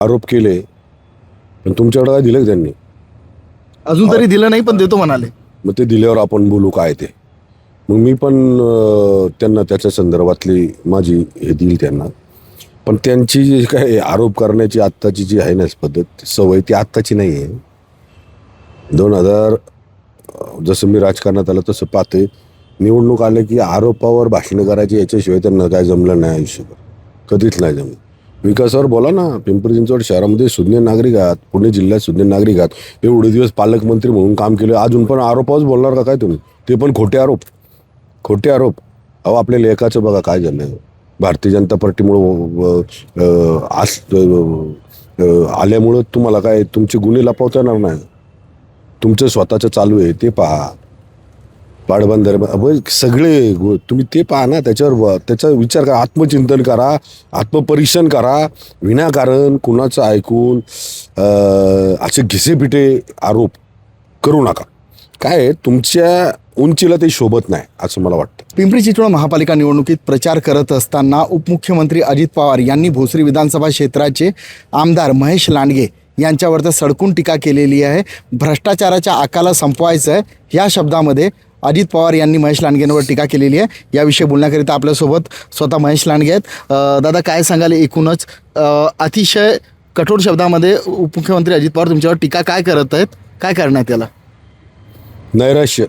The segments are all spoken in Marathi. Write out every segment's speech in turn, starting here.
आरोप केले, पण तुमच्याकडे काय दिलं का त्यांनी? अजून तरी दिलं नाही, पण देतो म्हणाले. मग ते दिल्यावर आपण बोलू काय ते. मग मी पण त्यांना त्याच्या संदर्भातली माझी हे देईल त्यांना. पण त्यांची जी काय आरोप करण्याची आत्ताची जी आहे ना पद्धत, सवय ती आत्ताची नाही आहे. 2000 जसं मी राजकारणात आलं तसं पाहते, निवडणूक आले की आरोपावर भाषणं करायची, याच्याशिवाय त्यांना काय जमलं नाही आयुष्यभर, कधीच नाही जमलं. विकासावर बोला ना. पिंपरी चिंचवड शहरामध्ये सुज्ञ नागरिक आहात, पुणे जिल्ह्यात सुज्ञ नागरिक आहात, एवढे दिवस पालकमंत्री म्हणून काम केलं, अजून पण आरोपावरच बोलणार का काय तुम्ही? ते पण खोटे आरोप, खोटे आरोप. अहो आपल्या लेखाचं बघा काय झालं. भारतीय जनता पार्टीमुळं आल्यामुळं तुम्हाला काय तुमचे गुन्हे लपवता येणार नाही. तुमचं स्वतःचं चालू आहे ते पहा, पाटबंधारे सगळे तुम्ही ते पहा ना. त्याच्यावर त्याचा विचार करा, आत्मचिंतन करा, आत्मपरीक्षण करा. विनाकारण कुणाचं ऐकून असे घिसेपिटे आरोप करू नका. काय तुमच्या उंचीला ते शोभत नाही असं मला वाटतं. पिंपरी चिंचवड महापालिका निवडणुकीत प्रचार करत असताना उपमुख्यमंत्री अजित पवार यांनी भोसरी विधानसभा क्षेत्राचे आमदार महेश लांडगे यांच्यावर तर सडकून टीका केलेली आहे. भ्रष्टाचाराच्या आकाला संपवायचं आहे, या शब्दामध्ये अजित पवार यांनी महेश लांडगेंवर टीका केलेली आहे. याविषयी बोलण्याकरिता आपल्यासोबत स्वतः महेश लांडगे आहेत. दादा काय सांगाल, एकूणच अतिशय कठोर शब्दामध्ये उपमुख्यमंत्री अजित पवार तुमच्यावर टीका काय करत आहेत, काय करण्यात त्याला? नैराश्य.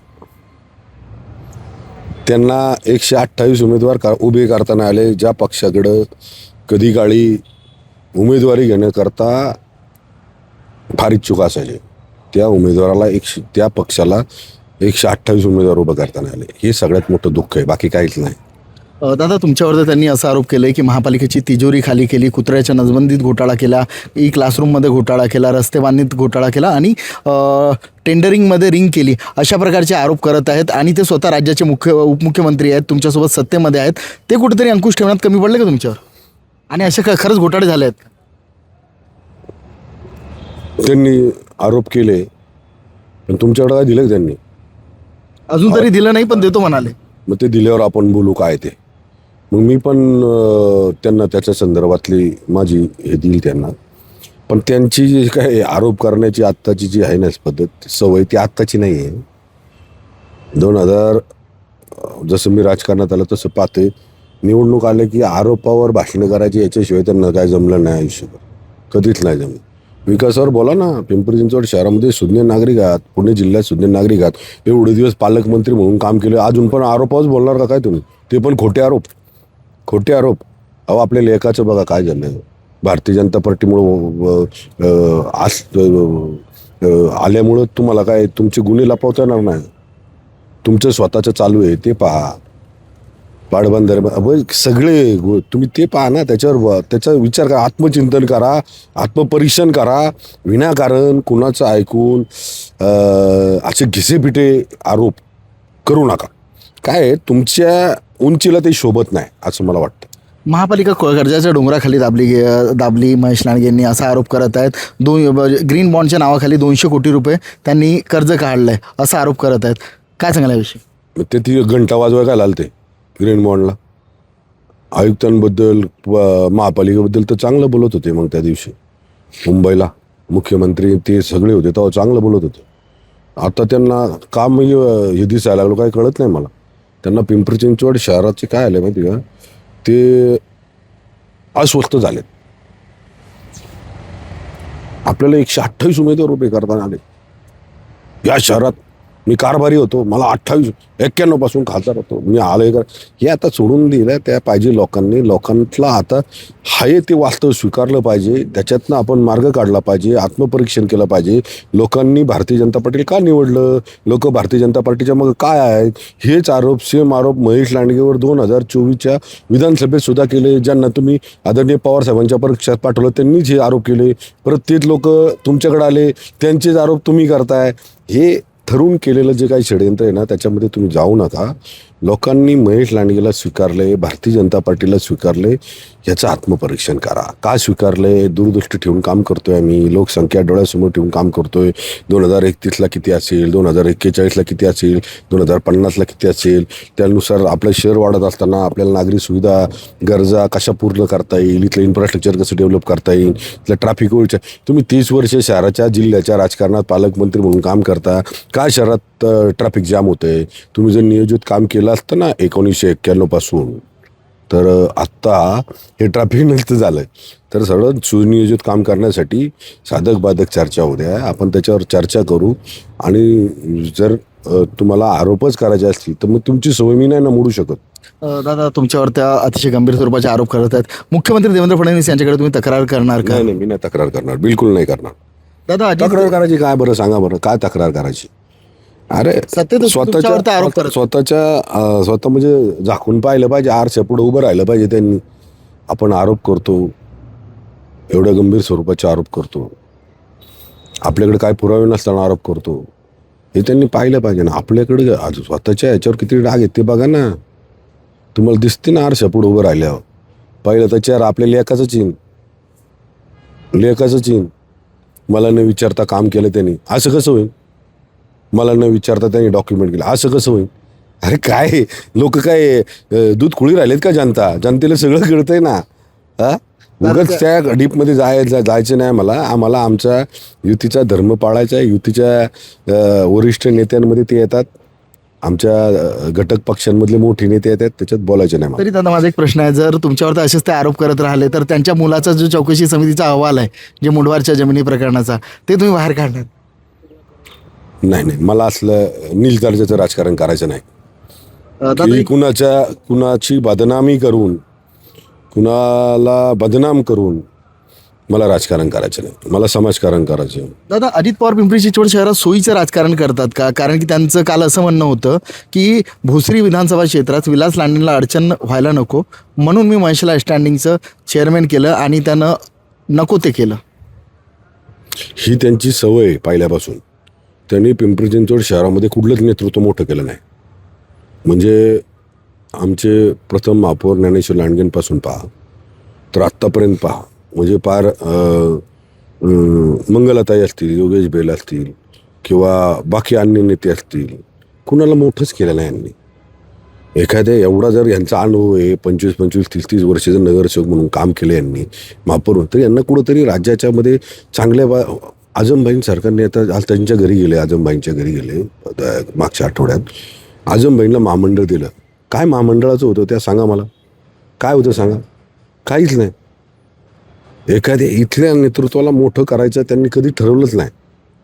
त्यांना 128 उमेदवार उभे करताना आले. ज्या पक्षाकडं कधी काळी उमेदवारी घेण्याकरता फार इच्छुक असायचे, त्या उमेदवाराला त्या पक्षाला 128 उमेदवार उभं करताना आले. हे सगळ्यात मोठं दुःख आहे, बाकी काहीच नाही. दादा तुमच्यावर तर त्यांनी असा आरोप केला आहे की महापालिकेची तिजोरी खाली केली, कुत्र्याच्या नसबंदीत घोटाळा केला, ई क्लासरूममध्ये घोटाळा केला, रस्ते बांधणीत घोटाळा केला आणि टेंडरिंगमध्ये रिंग केली, अशा प्रकारचे आरोप करत आहेत. आणि ते स्वतः राज्याचे उपमुख्यमंत्री आहेत, तुमच्यासोबत सत्तेमध्ये आहेत. ते कुठेतरी अंकुश ठेवण्यात कमी पडले का तुमच्यावर? आणि असे खरंच घोटाळे झाले आहेत? त्यांनी आरोप केले, पण तुमच्याकडे काय दिलं का त्यांनी? अजून तरी दिलं नाही, पण देतो म्हणाले. मग ते दिल्यावर आपण बोलू काय ते. मग मी पण त्यांना त्याच्या संदर्भातली माझी हे देईल त्यांना. पण त्यांची जी काय आरोप करण्याची आत्ताची जी आहे ना पद्धत, सवय ती आत्ताची नाही आहे. 2000 जसं मी राजकारणात आलं तसं पाहते, निवडणूक आले की आरोपावर भाषणं करायची, याच्याशिवाय त्यांना काय जमलं नाही आयुष्यभर, कधीच नाही जमलं. विकासावर बोला ना. पिंपरी चिंचवड शहरामध्ये सुज्ञ नागरिक आहात, पुणे जिल्ह्यात सुज्ञ नागरिक आहात, एवढे दिवस पालकमंत्री म्हणून काम केलं, अजून पण आरोपावरच बोलणार का काय तुम्ही? ते पण खोटे आरोप, खोटे आरोप. अहो आपल्या लेखाचं बघा काय झालं. भारतीय जनता पार्टीमुळं आल्यामुळं तुम्हाला काय तुमचे गुन्हे लपवता येणार नाही. तुमचं स्वतःचं चालू आहे ते पहा, पाटबंधारे सगळे तुम्ही ते पहा ना. त्याच्यावर त्याचा विचार करा, आत्मचिंतन करा, आत्मपरीक्षण करा. विनाकारण कुणाचं ऐकून असे घिसेपिटे आरोप करू नका. काय तुमच्या उंचीला ते शोभत नाही असं मला वाटतं. महापालिका कर्जाच्या डोंगराखाली दाबली महेश लांडगे यांनी असा आरोप करत आहेत. ग्रीन बॉन्डच्या नावाखाली 200 कोटी रुपये त्यांनी कर्ज काढलं आहे, असा आरोप करत आहेत. काय सांगाल याविषयी? ते ती घंटा वाजवाय काय आलं ते ग्रीन बॉन्डला? आयुक्तांबद्दल महापालिकेबद्दल तर चांगलं बोलत होते. मग त्या दिवशी मुंबईला मुख्यमंत्री ते सगळे होते तेव्हा चांगलं बोलत होते. आता त्यांना काम हे दिसायला लागलं, काही कळत नाही मला. त्यांना पिंपरी चिंचवड शहराचे काय आले माहिती का, ते अस्वस्थ झालेत. आपल्याला 128 उमेदवार उभे करताना आले. या शहरात मी कारभारी होतो, मला 91 पासून खासदार होतो, मी आलोय का? हे आता सोडून दिलं त्या पाहिजे लोकांनी. लोकांना आता हाय ते वास्तव स्वीकारलं पाहिजे, त्याच्यातनं आपण मार्ग काढला पाहिजे, आत्मपरीक्षण केलं पाहिजे. लोकांनी भारतीय जनता पार्टी का निवडलं, लोक भारतीय जनता पार्टीच्या मग काय आहेत, हेच आरोप सेम आरोप महेश लांडगेवर 2024च्या विधानसभेत सुद्धा केले. ज्यांना तुम्ही आदरणीय पवार साहेबांच्या परीक्षात पाठवलं त्यांनीच हे आरोप केले. परत तेच लोक तुमच्याकडे आले, त्यांचेच आरोप तुम्ही करताय. हे ठरवून केलेलं जे काही षडयंत्र आहे ना, त्याच्यामध्ये तुम्ही जाऊ नका. लोकांनी महेश लांडगेला स्वीकारले, भारतीय जनता पार्टीला स्वीकारले, याचं आत्मपरीक्षण करा. का स्वीकारले? दूरदृष्टी ठेवून काम करतोय आम्ही, लोकसंख्या डोळ्यासमोर ठेवून काम करतोय. 2031ला किती असेल, 2041ला किती असेल, 2050ला किती असेल, त्यानुसार आपलं शहर वाढत असताना आपल्याला नागरी सुविधा गरजा कशा पूर्ण करता येईल, इथलं इन्फ्रास्ट्रक्चर कसं डेव्हलप करता येईल, इथलं ट्रॅफिक ओळच्या. तुम्ही 30 वर्ष शहराच्या जिल्ह्याच्या राजकारणात पालकमंत्री म्हणून काम करता. का शहरात ट्रॅफिक जाम होतंय? तुम्ही जर नियोजित काम केलं असतं ना 1991 पासून, तर आत्ता हे ट्रॅफिक नसतं झालं. तर सगळं सुनियोजित काम करण्यासाठी साधक बाधक चर्चा होत्या, आपण त्याच्यावर चर्चा करू. आणि जर तुम्हाला आरोपच करायचे असतील तर मग तुमची सवय मी नाही ना मोडू शकत. दादा, तुमच्यावर त्या अतिशय गंभीर स्वरूपाचे आरोप करत आहेत. मुख्यमंत्री देवेंद्र फडणवीस यांच्याकडे तुम्ही तक्रार करणार का? नाही, मी नाही तक्रार करणार, बिलकुल नाही करणार. दादा, तक्रार करायची काय बरं, सांगा बरं, काय तक्रार करायची? अरे सत्तेत तुमच्यावर तर आरोप करत. स्वतः म्हणजे झाकून पाहिलं पाहिजे, आरच्या पुढे उभं राहिलं पाहिजे त्यांनी. आपण आरोप करतो, एवढ्या गंभीर स्वरूपाचे आरोप करतो, आपल्याकडे काय पुरावे नसताना आरोप करतो, हे त्यांनी पाहिलं पाहिजे ना. आपल्याकडे स्वतःच्या ह्याच्यावर किती डाग आहेत ते बघा ना. तुम्हाला दिसते ना आरच्या पुढे उभं राहिल्यावर. पहिलं तर चार आपल्या लेखाचं चीन, मला न विचारता काम केलं त्यांनी, असं कसं होईल? मला न विचारता त्यांनी डॉक्युमेंट केलं, असं कसं होईल? अरे काय लोक काय दूध खुळी राहिलेत का? जनतेला सगळं कळतंय ना. उगाच त्या डीपमध्ये जायचं नाही. आम्हाला आमचा युतीचा धर्म पाळायचा आहे. युतीच्या वरिष्ठ नेत्यांमध्ये ते येतात, आमच्या घटक पक्षांमधले मोठे नेते येतात, त्याच्यात बोलायचं नाही. तरी दादा, माझा एक प्रश्न आहे, जर तुमच्यावर तर असेच ते आरोप करत राहिले तर त्यांच्या मुलाचा जो चौकशी समितीचा अहवाल आहे, जे मुंडवारच्या जमिनी प्रकरणाचा, ते तुम्ही बाहेर काढणार? नाही, मला असलं नील दर्जाचं राजकारण करायचं नाही. की कुणाची बदनामी करून, कुणाला बदनाम करून मला राजकारण करायचं नाही. मला समाजकारण करायचं. दादा, अजित पवार पिंपरी चिंचवड शहरात सोयीचं राजकारण करतात का? कारण की त्यांचं काल असं म्हणणं होतं की भोसरी विधानसभा क्षेत्रात विलास लांडेंना अडचण व्हायला नको, म्हणून मी महेशला स्टँडिंगचं चेअरमॅन केलं आणि त्यानं नको ते केलं. ही त्यांची सवय पहिल्यापासून. त्यांनी पिंपरी चिंचवड शहरामध्ये कुठलंच नेतृत्व मोठं केलं नाही. म्हणजे आमचे प्रथम महापौर ज्ञानेश्वर लांडगेंपासून पहा तर आत्तापर्यंत पहा, म्हणजे पार मंगलाताई असतील, योगेश बेल असतील किंवा बाकी अन्य नेते असतील, कुणाला मोठंच केलं नाही यांनी. एखाद्या एवढा जर यांचा अनुभव आहे, 25-25, 30-30 वर्ष जर नगरसेवक म्हणून काम केलं यांनी, महापौर, तर यांना कुठंतरी राज्याच्या मध्ये चांगल्या आजमबाईं सरकारने आता आज त्यांच्या घरी गेले, आजमबाईंच्या घरी गेले मागच्या आठवड्यात. आजमबाईंना महामंडळ दिलं. काय महामंडळाचं होतं त्या सांगा मला, काय होतं सांगा? काहीच नाही. एखाद्या इथल्या नेतृत्वाला मोठं करायचं त्यांनी कधी ठरवलंच नाही,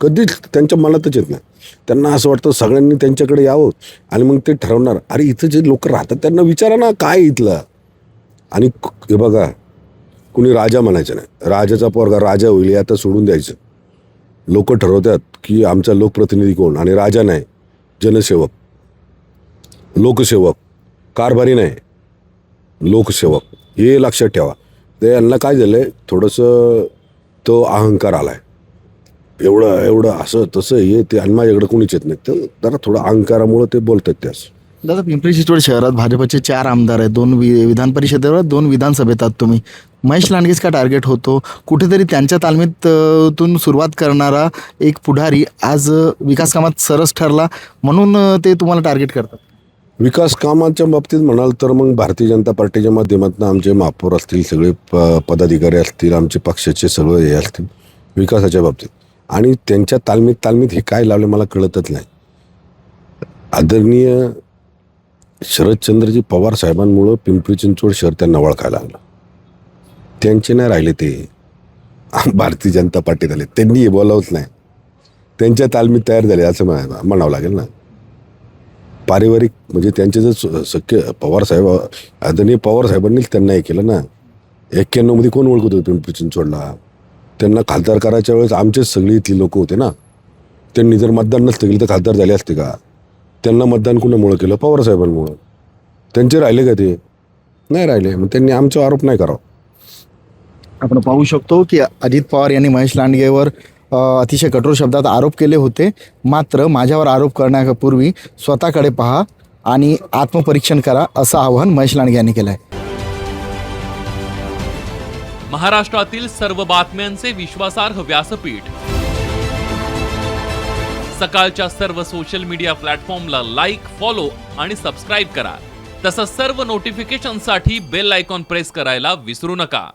कधीच त्यांच्या मनातच येत नाही. त्यांना असं वाटतं सगळ्यांनी त्यांच्याकडे यावं आणि मग ते ठरवणार. अरे इथं जे लोक राहतात त्यांना विचारा ना काय इथलं. आणि हे बघा, कुणी राजा म्हणायचं नाही, राजाचा पोरगा राजा होईल आता सोडून द्यायचं. लोक ठरवतात की आमचा लोकप्रतिनिधी कोण, आणि राजा नाही, जनसेवक, लोकसेवक, कारभारी नाही, लोकसेवक, हे लक्षात ठेवा. ते यांना काय झालंय, थोडंसं तो अहंकार आलाय, एवढं असं तसं हे ते, आणि माझ्याकडे कोणीच येत नाही, तर जरा थोडं अहंकारामुळं ते बोलतात त्यास. दादा, पिंपरी चिंचवड शहरात भाजपचे 4 आमदार आहेत, 2 विधान परिषदेवर, 2 विधानसभेत आहात तुम्ही. महेश लांडगेच का टार्गेट होतो? कुठेतरी त्यांच्या तालमीतून सुरुवात करणारा एक पुढारी आज विकास कामात सरस ठरला, म्हणून ते तुम्हाला टार्गेट करतात. विकास कामाच्या बाबतीत म्हणाल तर मग भारतीय जनता पार्टीच्या माध्यमातून आमचे महापौर असतील, सगळे पदाधिकारी असतील, आमचे पक्षाचे सगळे हे असतील विकासाच्या बाबतीत, आणि त्यांच्या तालमीत हे काय लावले मला कळतच नाही. आदरणीय शरदचंद्रजी पवार साहेबांमुळं पिंपरी चिंचवड शहर त्यांना ओळखायला लागलं. त्यांचे नाही राहिले, ते भारतीय जनता पार्टीत आले, त्यांनी हे बोलावंच नाही, त्यांच्या तालमीत तयार झाले असं म्हणावं लागेल ना. पारिवारिक म्हणजे त्यांचे जर सख्य पवारसाहेब, आदरणीय पवारसाहेबांनीच त्यांना हे केलं ना. 91 कोण ओळखत होतं पिंपरी चिंचवडला? त्यांना खासदार करायच्या वेळेस आमचेच सगळी इथली लोक होते ना. त्यांनी जर मतदान नसतं केलं तर खासदार झाले असते का? त्यांना मतदान कुणामुळं केलं? पवारसाहेबांमुळं. त्यांचे राहिले का? ते नाही राहिले. मग त्यांनी आमचा आरोप नाही करावा. आपण पाहू शकतो की अजित पवार यांनी महेश लांडगेवर अतिशय कठोर शब्दात आरोप केले होते. मात्र माझ्यावर आरोप करण्यापूर्वी स्वतःकडे पहा आणि आत्मपरीक्षण करा असं आवाहन महेश लांडगे यांनी केलं आहे. महाराष्ट्रातील सर्व बातम्यांचे विश्वासार्ह व्यासपीठ, सकाळच्या सर्व सोशल मीडिया प्लॅटफॉर्मला लाईक, फॉलो आणि सबस्क्राईब करा. तसंच सर्व नोटिफिकेशनसाठी बेल आयकॉन प्रेस करायला विसरू नका.